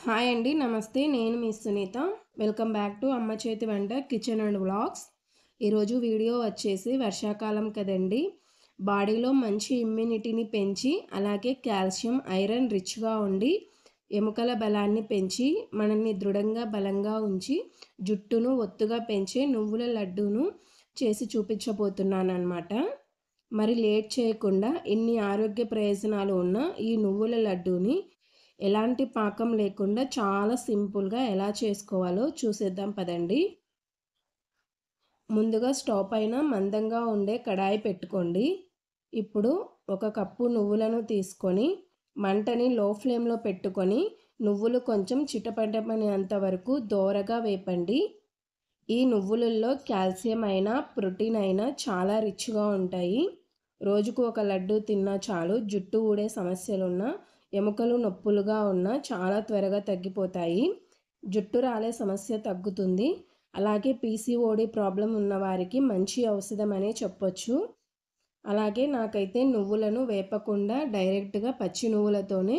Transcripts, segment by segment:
Hi అండి. నమస్తే. నేను మీ సునీత. వెల్కమ్ బ్యాక్ టు అమ్మ చేతి వంట కిచెన్ అండ్ వ్లాగ్స్. ఈరోజు వీడియో వచ్చేసి వర్షాకాలం కదండి. బాడీలో మంచి ఇమ్యూనిటీని పెంచి అలాగే కాల్షియం, ఐరన్ రిచ్గా ఉండి ఎముకల బలాన్ని పెంచి మనల్ని దృఢంగా బలంగా ఉంచి జుట్టును ఒత్తుగా పెంచే నువ్వుల లడ్డూను చేసి చూపించబోతున్నాను అన్నమాట. మరి లేట్ చేయకుండా ఇన్ని ఆరోగ్య ప్రయోజనాలు ఉన్న ఈ నువ్వుల లడ్డూని ఎలాంటి పాకం లేకుండా చాలా సింపుల్గా ఎలా చేసుకోవాలో చూసేద్దాం పదండి. ముందుగా స్టవ్ పైన మందంగా ఉండే కడాయి పెట్టుకోండి. ఇప్పుడు ఒక కప్పు నువ్వులను తీసుకొని మంటని లో ఫ్లేమ్లో పెట్టుకొని నువ్వులు కొంచెం చిటపటమనేంత వరకు దోరగా వేపండి. ఈ నువ్వులలో కాల్షియం అయినా ప్రోటీన్ అయినా చాలా రిచ్గా ఉంటాయి. రోజుకు ఒక లడ్డు తిన్నా చాలు. జుట్టు ఊడే సమస్యలున్నా, ఎముకలు నొప్పులుగా ఉన్నా చాలా త్వరగా తగ్గిపోతాయి. జుట్టు రాలే సమస్య తగ్గుతుంది. అలాగే పీసీఓడి ప్రాబ్లం ఉన్నవారికి మంచి ఔషధం అనే చెప్పొచ్చు. అలాగే నాకైతే నువ్వులను వేపకుండా డైరెక్ట్గా పచ్చి నువ్వులతోనే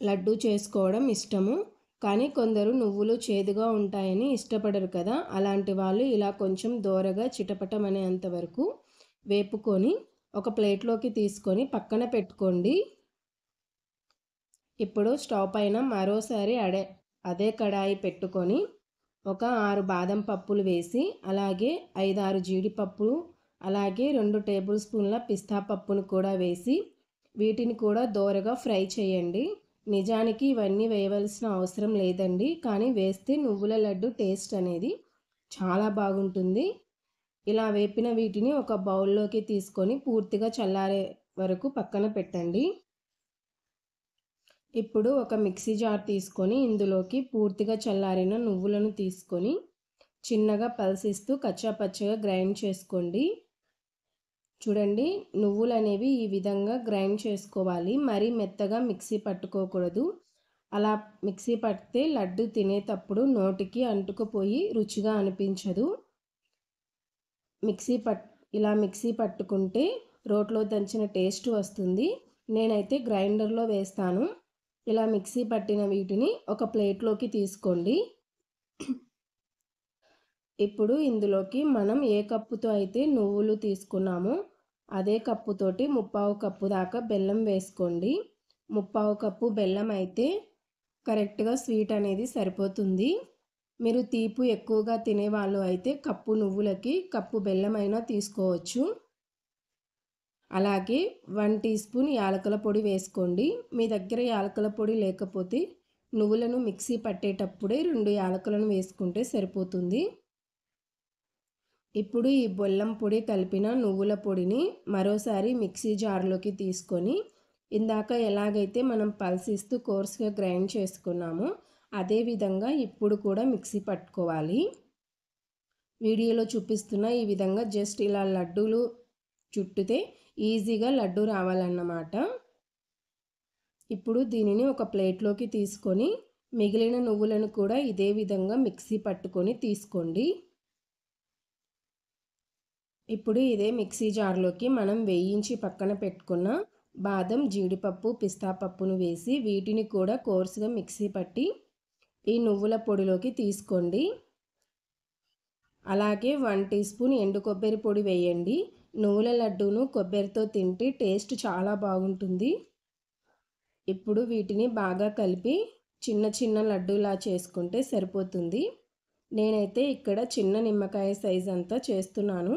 లడ్డు చేసుకోవడం ఇష్టము. కానీ కొందరు నువ్వులు చేదుగా ఉంటాయని ఇష్టపడరు కదా. అలాంటి వాళ్ళు ఇలా కొంచెం దోరగా చిటపటమనేంత వరకు వేపుకొని ఒక ప్లేట్లోకి తీసుకొని పక్కన పెట్టుకోండి. ఇప్పుడు స్టవ్ పైన మరోసారి అదే కడాయి పెట్టుకొని ఒక 6 బాదం పప్పులు వేసి అలాగే 5-6 జీడిపప్పులు అలాగే 2 టేబుల్ స్పూన్ల పిస్తా పప్పును కూడా వేసి వీటిని కూడా దోరగా ఫ్రై చేయండి. నిజానికి ఇవన్నీ వేయవలసిన అవసరం లేదండి, కానీ వేస్తే నువ్వుల లడ్డు టేస్ట్ అనేది చాలా బాగుంటుంది. ఇలా వేపిన వీటిని ఒక బౌల్లోకి తీసుకొని పూర్తిగా చల్లారే వరకు పక్కన పెట్టండి. ఇప్పుడు ఒక మిక్సీ జార్ తీసుకొని ఇందులోకి పూర్తిగా చల్లారిన నువ్వులను తీసుకొని చిన్నగా పల్సిస్తూ కచ్చాపచ్చగా గ్రైండ్ చేసుకోండి. చూడండి, నువ్వులు అనేవి ఈ విధంగా గ్రైండ్ చేసుకోవాలి. మరీ మెత్తగా మిక్సీ పట్టుకోకూడదు. అలా మిక్సీ పడితే లడ్డు తినేటప్పుడు నోటికి అంటుకుపోయి రుచిగా అనిపించదు. ఇలా మిక్సీ పట్టుకుంటే రోట్లో దంచిన టేస్ట్ వస్తుంది. నేనైతే గ్రైండర్లో వేస్తాను. ఇలా మిక్సీ పట్టిన వీటిని ఒక ప్లేట్లోకి తీసుకోండి. ఇప్పుడు ఇందులోకి మనం ఏ కప్పుతో అయితే నువ్వులు తీసుకున్నామో అదే కప్పుతోటి 3/4 కప్పు దాకా బెల్లం వేసుకోండి. 3/4 కప్పు బెల్లం అయితే కరెక్ట్గా స్వీట్ అనేది సరిపోతుంది. మీరు తీపి ఎక్కువగా తినేవాళ్ళు అయితే కప్పు నువ్వులకి కప్పు బెల్లం అయినా తీసుకోవచ్చు. అలాగే 1 టీ స్పూన్ యాలకుల పొడి వేసుకోండి. మీ దగ్గర యాలకుల పొడి లేకపోతే నువ్వులను మిక్సీ పట్టేటప్పుడే 2 యాలకులను వేసుకుంటే సరిపోతుంది. ఇప్పుడు ఈ బెల్లం పొడి కలిపిన నువ్వుల పొడిని మరోసారి మిక్సీ జార్లోకి తీసుకొని ఇందాక ఎలాగైతే మనం పల్సిస్తూ కోర్స్గా గ్రైండ్ చేసుకున్నామో అదేవిధంగా ఇప్పుడు కూడా మిక్సీ పట్టుకోవాలి. వీడియోలో చూపిస్తున్న ఈ విధంగా జస్ట్ ఇలా లడ్డూలు చుట్టితే ఈజీగా లడ్డు రావాలన్నమాట. ఇప్పుడు దీనిని ఒక ప్లేట్లోకి తీసుకొని మిగిలిన నువ్వులను కూడా ఇదే విధంగా మిక్సీ పట్టుకొని తీసుకోండి. ఇప్పుడు ఇదే మిక్సీ జార్లోకి మనం వేయించి పక్కన పెట్టుకున్న బాదం, జీడిపప్పు, పిస్తా పప్పును వేసి వీటిని కూడా కోర్సుగా మిక్సీ పట్టి ఈ నువ్వుల పొడిలోకి తీసుకోండి. అలాగే 1 టీ స్పూన్ ఎండు కొబ్బరి పొడి వేయండి. నువ్వుల లడ్డూను కొబ్బరితో తింటే టేస్ట్ చాలా బాగుంటుంది. ఇప్పుడు వీటిని బాగా కలిపి చిన్న చిన్న లడ్డూలా చేసుకుంటే సరిపోతుంది. నేనైతే ఇక్కడ చిన్న నిమ్మకాయ సైజ్ అంతా చేస్తున్నాను.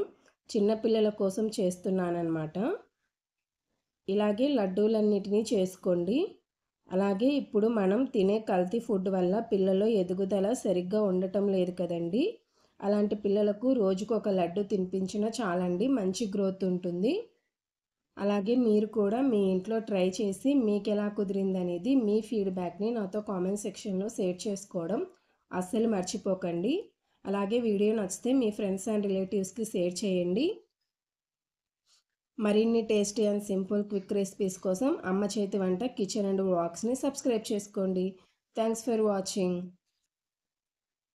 చిన్నపిల్లల కోసం చేస్తున్నానన్నమాట. ఇలాగే లడ్డూలన్నిటినీ చేసుకోండి. అలాగే ఇప్పుడు మనం తినే కల్తీ ఫుడ్ వల్ల పిల్లల ఎదుగుదల సరిగ్గా ఉండటం లేదు కదండి. అలాంటి పిల్లలకు రోజుకు ఒక లడ్డు తినిపించినా చాలండి, మంచి గ్రోత్ ఉంటుంది. అలాగే మీరు కూడా మీ ఇంట్లో ట్రై చేసి మీకు ఎలా కుదిరిందనేది మీ ఫీడ్బ్యాక్ని నాతో కామెంట్ సెక్షన్లో షేర్ చేసుకోవడం అస్సలు మర్చిపోకండి. అలాగే వీడియో నచ్చితే మీ ఫ్రెండ్స్ అండ్ రిలేటివ్స్కి షేర్ చేయండి. మరిన్ని tasty and simple quick recipes కోసం అమ్మ చేతి వంట కిచెన్ అండ్ వ్లాగ్స్ని సబ్స్క్రైబ్ చేసుకోండి. Thanks for watching.